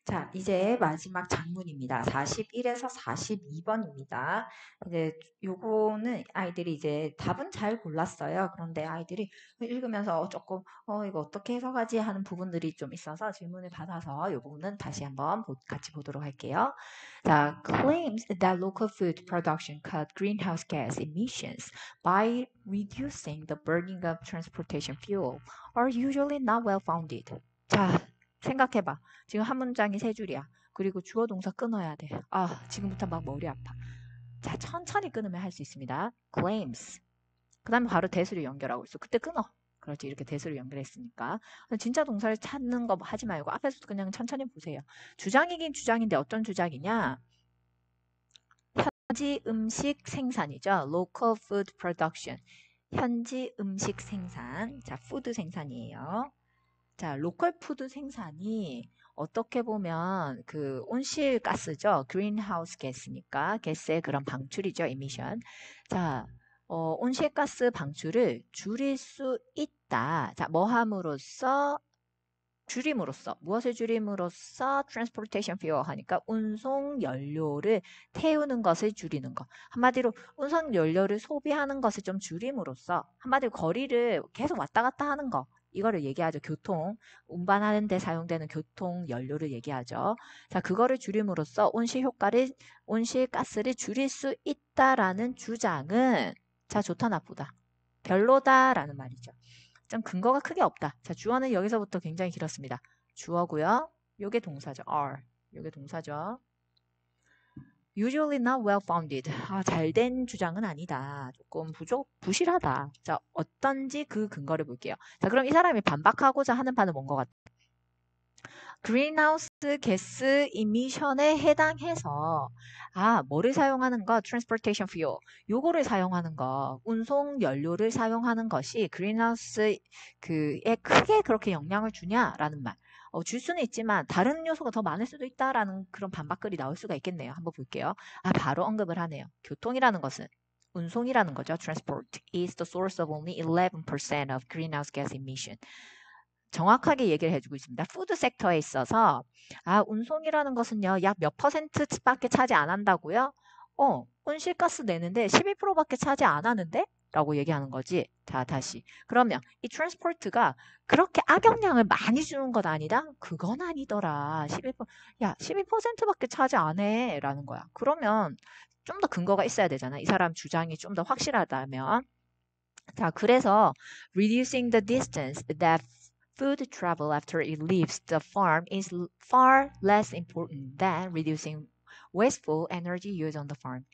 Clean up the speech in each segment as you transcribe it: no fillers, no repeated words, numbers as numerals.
자, 이제 마지막 장문입니다. 41에서 42번입니다. 이제 요거는 아이들이 이제 답은 잘 골랐어요. 그런데 아이들이 읽으면서 조금 이거 어떻게 해석하지 하는 부분들이 좀 있어서 질문을 받아서 요 부분은 다시 한번 같이 보도록 할게요. 자, claims that local food production cut greenhouse gas emissions by reducing the burning of transportation fuel are usually not well founded. 자, 생각해봐. 지금 한 문장이 세 줄이야. 그리고 주어 동사 끊어야 돼. 아, 지금부터 막 머리 아파. 자, 천천히 끊으면 할 수 있습니다. claims. 그 다음에 바로 대수를 연결하고 있어. 그때 끊어. 그렇지. 이렇게 대수를 연결했으니까. 진짜 동사를 찾는 거 하지 말고 앞에서 그냥 천천히 보세요. 주장이긴 주장인데 어떤 주장이냐? 현지 음식 생산이죠. local food production. 현지 음식 생산. 자, 푸드 생산이에요. 자, 로컬 푸드 생산이 어떻게 보면 그 온실가스죠. 그린하우스 가스니까 가스의 그런 방출이죠. 이미션. 자, 온실가스 방출을 줄일 수 있다. 자, 뭐 함으로써? 줄임으로써. 무엇을 줄임으로써? transportation fuel 하니까 운송 연료를 태우는 것을 줄이는 거. 한마디로 운송 연료를 소비하는 것을 좀 줄임으로써 한마디로 거리를 계속 왔다 갔다 하는 거. 이거를 얘기하죠. 교통, 운반하는 데 사용되는 교통 연료를 얘기하죠. 자, 그거를 줄임으로써 온실가스를 줄일 수 있다라는 주장은 자, 좋다 나쁘다. 별로다라는 말이죠. 좀 근거가 크게 없다. 자, 주어는 여기서부터 굉장히 길었습니다. 주어고요. 요게 동사죠. are. 요게 동사죠. usually not well founded. 잘된 주장은 아니다. 조금 부실하다. 자, 어떤지 그 근거를 볼게요. 자, 그럼 이 사람이 반박하고자 하는 바는 뭔 것 같아? 그린하우스 가스 이미션에 해당해서 뭐를 사용하는 거? transportation fuel. 요거를 사용하는 거. 운송 연료를 사용하는 것이 그린하우스 그에 크게 그렇게 영향을 주냐라는 말. 줄 수는 있지만 다른 요소가 더 많을 수도 있다라는 그런 반박글이 나올 수가 있겠네요. 한번 볼게요. 바로 언급을 하네요. 교통이라는 것은 운송이라는 거죠. Transport is the source of only 11% of greenhouse gas emission. 정확하게 얘기를 해주고 있습니다. 푸드 섹터에 있어서 운송이라는 것은요. 약 몇 %밖에 차지 안 한다고요? 온실가스 내는데 12%밖에 차지 안 하는데? 라고 얘기하는 거지. 자, 다시. 그러면 이 트랜스포트가 그렇게 악영향을 많이 주는 것 아니다? 그건 아니더라. 12%밖에 차지 안 해. 라는 거야. 그러면 좀 더 근거가 있어야 되잖아. 이 사람 주장이 좀 더 확실하다면. 자, 그래서 reducing the distance that food travel after it leaves the farm is far less important than reducing wasteful energy used on the farm.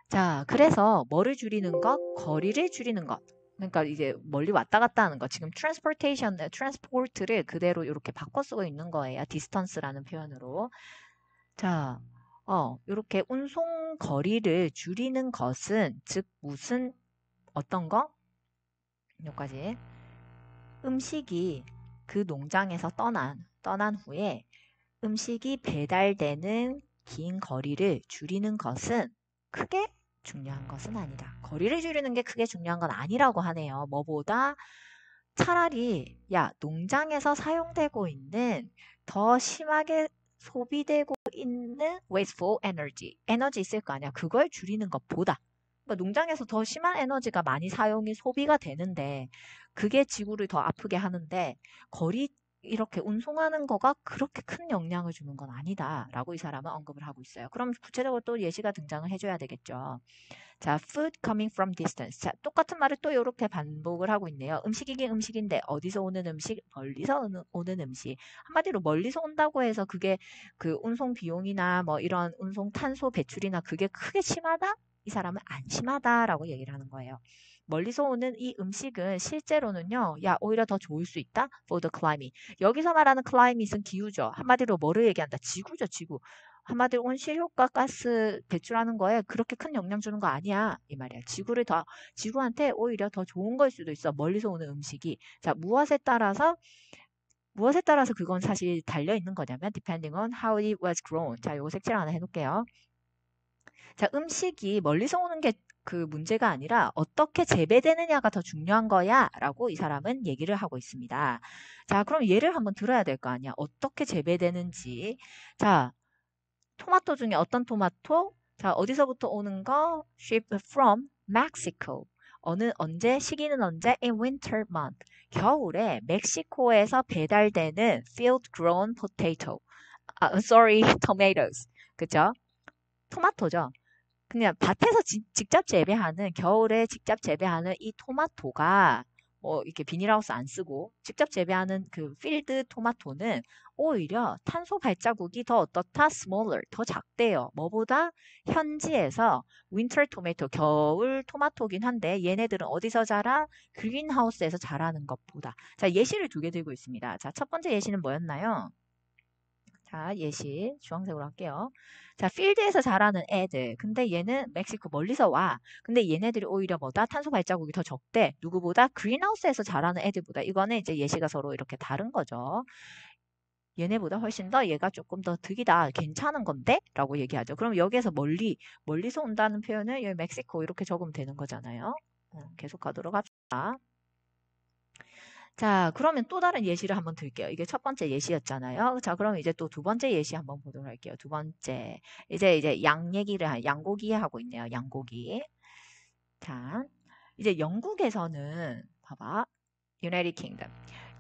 자, 그래서 뭐를 줄이는 것? 거리를 줄이는 것. 그러니까 이제 멀리 왔다 갔다 하는 것. 지금 transport를 그대로 이렇게 바꿔 쓰고 있는 거예요. distance라는 표현으로. 자, 이렇게 운송 거리를 줄이는 것은 즉 무슨 어떤 거? 여기까지. 음식이 그 농장에서 떠난 후에 음식이 배달되는 긴 거리를 줄이는 것은 크게 중요한 것은 아니다. 거리를 줄이는 게 크게 중요한 건 아니라고 하네요. 뭐보다 차라리 농장에서 사용되고 있는 더 심하게 소비되고 있는 wasteful 에너지 있을 거 아니야. 그걸 줄이는 것보다 그러니까 농장에서 더 심한 에너지가 많이 소비가 되는데 그게 지구를 더 아프게 하는데 이렇게 운송하는 거가 그렇게 큰 영향을 주는 건 아니다라고 이 사람은 언급을 하고 있어요. 그럼 구체적으로 또 예시가 등장을 해줘야 되겠죠. 자, food coming from distance. 자, 똑같은 말을 또 이렇게 반복을 하고 있네요. 음식이긴 음식인데 어디서 오는 음식? 멀리서 오는 음식. 한마디로 멀리서 온다고 해서 그게 그 운송 비용이나 뭐 이런 운송 탄소 배출이나 그게 크게 심하다? 이 사람은 안 심하다라고 얘기를 하는 거예요. 멀리서 오는 이 음식은 실제로는요, 오히려 더 좋을 수 있다? For the climate. 여기서 말하는 climate은 기후죠. 한마디로 뭐를 얘기한다? 지구죠, 지구. 한마디로 온실효과 가스 배출하는 거에 그렇게 큰 영향 주는 거 아니야. 이 말이야. 지구한테 오히려 더 좋은 걸 수도 있어. 멀리서 오는 음식이. 자, 무엇에 따라서 그건 사실 달려 있는 거냐면 depending on how it was grown. 자, 요거 색칠 하나 해놓을게요. 자, 음식이 멀리서 오는 게 그 문제가 아니라 어떻게 재배되느냐가 더 중요한 거야 라고 이 사람은 얘기를 하고 있습니다. 자, 그럼 예를 한번 들어야 될 거 아니야. 어떻게 재배되는지. 자, 토마토 중에 어떤 토마토? 자, 어디서부터 오는 거? Shipped from Mexico. 언제? 시기는 언제? In winter month. 겨울에 멕시코에서 배달되는 field grown potato. sorry, tomatoes. 그죠? 토마토죠. 그냥 밭에서 직접 재배하는, 겨울에 직접 재배하는 이 토마토가 이렇게 비닐하우스 안 쓰고 직접 재배하는 그 필드 토마토는 오히려 탄소 발자국이 더 어떻다? smaller, 더 작대요. 뭐보다? 현지에서 winter tomato, 겨울 토마토긴 한데 얘네들은 어디서 자라? 그린하우스에서 자라는 것보다. 자, 예시를 두 개 들고 있습니다. 자, 첫 번째 예시는 뭐였나요? 자, 예시 주황색으로 할게요. 자, 필드에서 자라는 애들. 근데 얘는 멕시코 멀리서 와. 근데 얘네들이 오히려 뭐다? 탄소 발자국이 더 적대. 누구보다? 그린하우스에서 자라는 애들보다. 이거는 이제 예시가 서로 이렇게 다른 거죠. 얘네보다 훨씬 더 얘가 조금 더 득이다. 괜찮은 건데? 라고 얘기하죠. 그럼 여기에서 멀리서 온다는 표현을 여기 멕시코 이렇게 적으면 되는 거잖아요. 계속 가도록 합시다. 자, 그러면 또 다른 예시를 한번 들게요. 이게 첫 번째 예시였잖아요. 자, 그럼 이제 또 두 번째 예시 한번 보도록 할게요. 두 번째. 이제 양고기 하고 있네요. 양고기. 자, 이제 영국에서는, 봐봐. United Kingdom.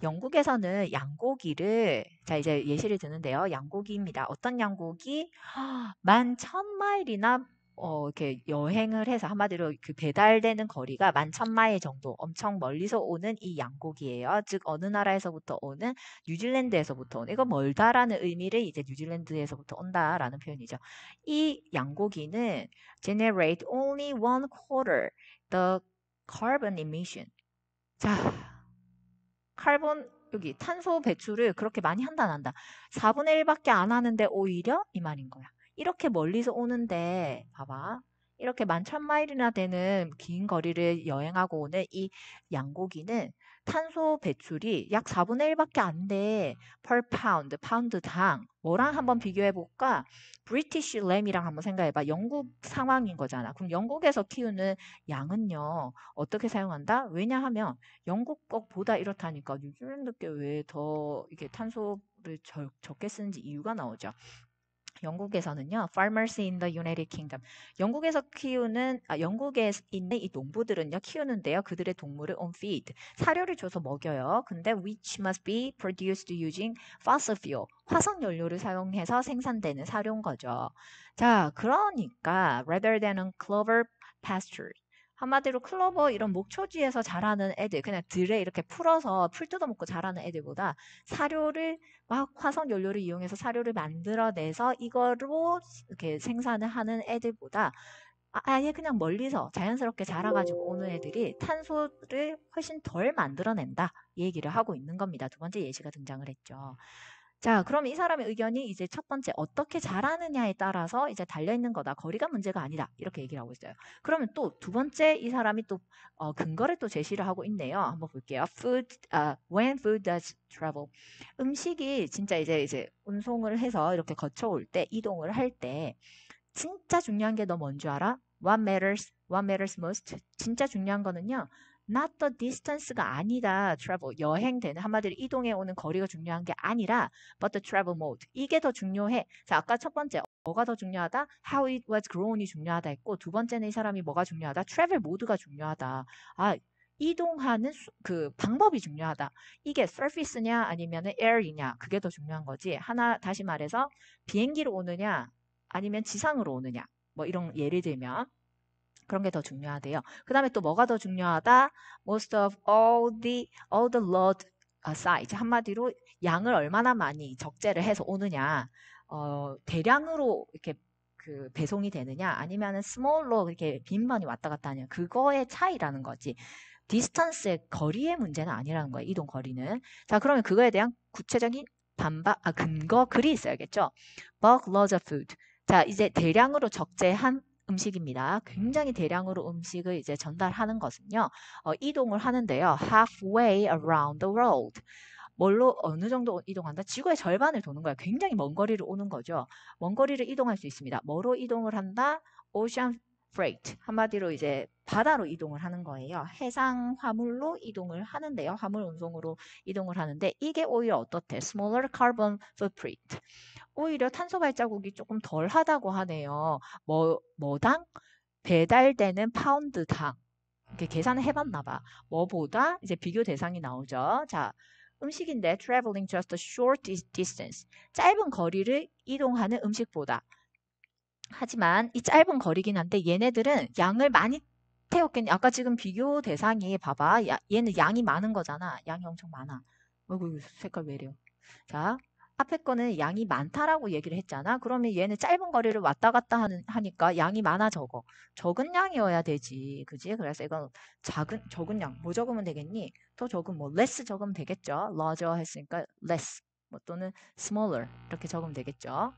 영국에서는 양고기를, 자, 이제 예시를 드는데요. 양고기입니다. 어떤 양고기? 11,000마일이나 이렇게 여행을 해서 한마디로 그 배달되는 거리가 11,000마일 정도 엄청 멀리서 오는 이 양고기예요. 즉 어느 나라에서부터 오는? 뉴질랜드에서부터 오는. 이거 멀다라는 의미를 이제 뉴질랜드에서부터 온다라는 표현이죠. 이 양고기는 generate only 1/4 the carbon emission. 자, 여기 탄소 배출을 그렇게 많이 한다 안 한다. 4분의 1밖에 안 하는데 오히려 이 말인 거야. 이렇게 멀리서 오는데 봐봐. 이렇게 11,000마일이나 되는 긴 거리를 여행하고 오는 이 양고기는 탄소 배출이 약 4분의 1밖에 안 돼. per pound, 파운드당. 뭐랑 한번 비교해 볼까? 브리티시 램이랑 한번 생각해 봐. 영국 상황인 거잖아. 그럼 영국에서 키우는 양은요. 어떻게 사용한다? 왜냐하면 영국 것보다 이렇다니까 뉴질랜드께 왜 더 이게 탄소를 적게 쓰는지 이유가 나오죠. 영국에서는요, farmers in the United Kingdom. 영국에 있는 이 농부들은요, 키우는데요, 그들의 동물을 on feed, 사료를 줘서 먹여요. 근데 which must be produced using fossil fuel, 화석 연료를 사용해서 생산되는 사료인 거죠. 자, 그러니까 rather than on clover pasture. 한마디로 클로버 이런 목초지에서 자라는 애들, 그냥 들에 이렇게 풀어서 풀 뜯어먹고 자라는 애들보다 사료를 막 화석 연료를 이용해서 사료를 만들어내서 이거로 이렇게 생산을 하는 애들보다 아예 그냥 멀리서 자연스럽게 자라가지고 오는 애들이 탄소를 훨씬 덜 만들어낸다. 이 얘기를 하고 있는 겁니다. 두 번째 예시가 등장을 했죠. 자, 그럼 이 사람의 의견이 이제 첫 번째 어떻게 자라느냐에 따라서 이제 달려있는 거다. 거리가 문제가 아니다. 이렇게 얘기를 하고 있어요. 그러면 또 두 번째 이 사람이 또 근거를 또 제시를 하고 있네요. 한번 볼게요. When food does travel. 음식이 진짜 이제 운송을 해서 이렇게 거쳐올 때, 이동을 할 때 진짜 중요한 게 너 뭔 줄 알아? What matters most? 진짜 중요한 거는요. Not the distance가 아니다. travel, 여행되는 한마디로 이동해 오는 거리가 중요한 게 아니라 but the travel mode. 이게 더 중요해. 자, 아까 첫 번째 뭐가 더 중요하다? How it was grown이 중요하다 했고 두 번째는 이 사람이 뭐가 중요하다? travel mode가 중요하다. 이동하는 그 방법이 중요하다. 이게 surface냐 아니면 air이냐 그게 더 중요한 거지. 다시 말해서 비행기로 오느냐 아니면 지상으로 오느냐 뭐 이런 예를 들면 그런 게 더 중요하대요. 그 다음에 또 뭐가 더 중요하다? Most of all the load size. 한마디로 양을 얼마나 많이 적재를 해서 오느냐. 대량으로 이렇게 그 배송이 되느냐 아니면은 small로 이렇게 빈번히 왔다 갔다 하냐. 그거의 차이라는 거지. 디스턴스의 거리의 문제는 아니라는 거예요. 이동 거리는. 자, 그러면 그거에 대한 구체적인 근거 글이 있어야겠죠. Bulk loads of food. 자, 이제 대량으로 적재한 음식입니다. 굉장히 대량으로 음식을 이제 전달하는 것은요. 이동을 하는데요. Halfway around the world. 뭘로 어느 정도 이동한다? 지구의 절반을 도는 거야. 굉장히 먼 거리를 오는 거죠. 먼 거리를 이동할 수 있습니다. 뭐로 이동을 한다? Ocean freight. 한마디로 이제 바다로 이동을 하는 거예요. 해상 화물로 이동을 하는데요. 화물 운송으로 이동을 하는데 이게 오히려 어떻대? smaller carbon footprint. 오히려 탄소 발자국이 조금 덜 하다고 하네요. 뭐당? 배달되는 파운드당. 이렇게 계산을 해봤나 봐. 뭐보다 이제 비교 대상이 나오죠. 자, 음식인데 traveling just a short distance. 짧은 거리를 이동하는 음식보다. 하지만 이 짧은 거리긴 한데 얘네들은 양을 많이 태웠겠니? 아까 지금 비교 대상이 봐봐. 얘는 양이 많은 거잖아. 양이 엄청 많아. 어이구, 색깔 왜 이래요? 자, 앞에 거는 양이 많다라고 얘기를 했잖아. 그러면 얘는 짧은 거리를 왔다 갔다 하니까 양이 많아 적어. 적은 양이어야 되지. 그지? 그래서 이건 적은 양. 뭐 적으면 되겠니? 더 적은 뭐 less 적으면 되겠죠. larger 했으니까 less. 뭐 또는 smaller 이렇게 적으면 되겠죠.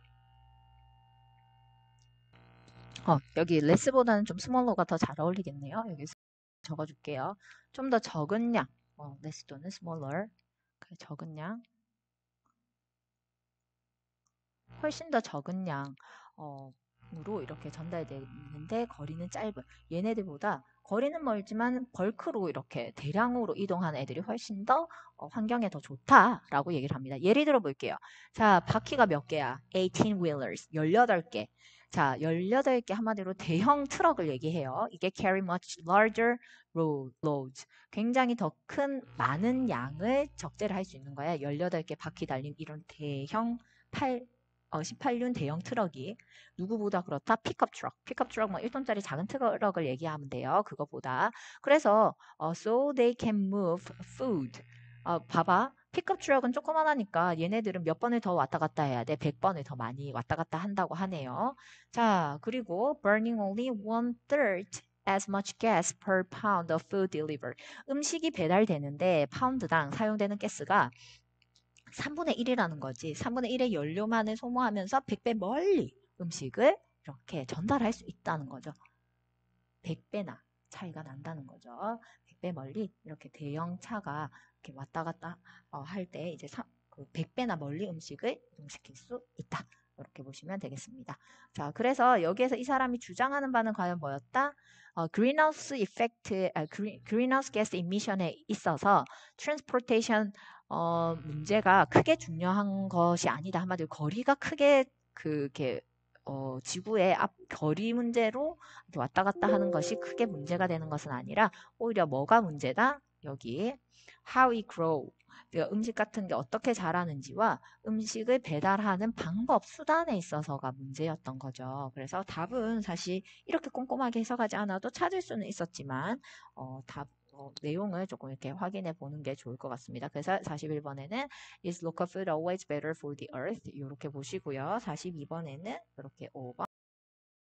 여기 less보다는 좀 smaller가 더 잘 어울리겠네요. 여기 적어줄게요. 좀 더 적은 양. less 또는 smaller. 그래, 적은 양. 훨씬 더 적은 양으로 이렇게 전달되는데 거리는 짧은. 얘네들보다 거리는 멀지만 벌크로 이렇게 대량으로 이동하는 애들이 훨씬 더 환경에 더 좋다라고 얘기를 합니다. 예를 들어 볼게요. 자, 바퀴가 몇 개야? 18-wheelers. 18개. 자, 18개 한마디로 대형 트럭을 얘기해요. 이게 carry much larger loads. 굉장히 더 큰 많은 양을 적재를 할 수 있는 거야. 18개 바퀴 달린 이런 대형 18륜 대형 트럭이 누구보다 그렇다? 픽업 트럭. 픽업 트럭 뭐 1톤짜리 작은 트럭을 얘기하면 돼요. 그거보다. 그래서 so they can move food. 봐봐. 픽업 트럭은 조그만하니까 얘네들은 몇 번을 더 왔다 갔다 해야 돼. 100번을 더 많이 왔다 갔다 한다고 하네요. 자, 그리고 burning only 1/3 as much gas per pound of food delivered. 음식이 배달되는데 파운드당 사용되는 가스가 3분의 1이라는 거지. 3분의 1의 연료만을 소모하면서 100배 멀리 음식을 이렇게 전달할 수 있다는 거죠. 100배나 차이가 난다는 거죠. 100배 멀리 이렇게 대형 차가 이렇게 왔다 갔다 할 때 이제 100배나 멀리 음식을 이동시킬 수 있다. 이렇게 보시면 되겠습니다. 자, 그래서 여기에서 이 사람이 주장하는 바는 과연 뭐였다? 그린하우스 이펙트, 그린하우스 가스 이미션에 있어서 트랜스포테이션 문제가 크게 중요한 것이 아니다. 한마디로 거리가 크게 그게 지구의 앞 거리 문제로 왔다 갔다 하는 것이 크게 문제가 되는 것은 아니라 오히려 뭐가 문제다? 여기 how we grow. 음식 같은 게 어떻게 자라는지와 음식을 배달하는 방법, 수단에 있어서가 문제였던 거죠. 그래서 답은 사실 이렇게 꼼꼼하게 해석하지 않아도 찾을 수는 있었지만 내용을 조금 이렇게 확인해 보는 게 좋을 것 같습니다. 그래서 41번에는 Is local food always better for the earth? 이렇게 보시고요. 42번에는 이렇게 5번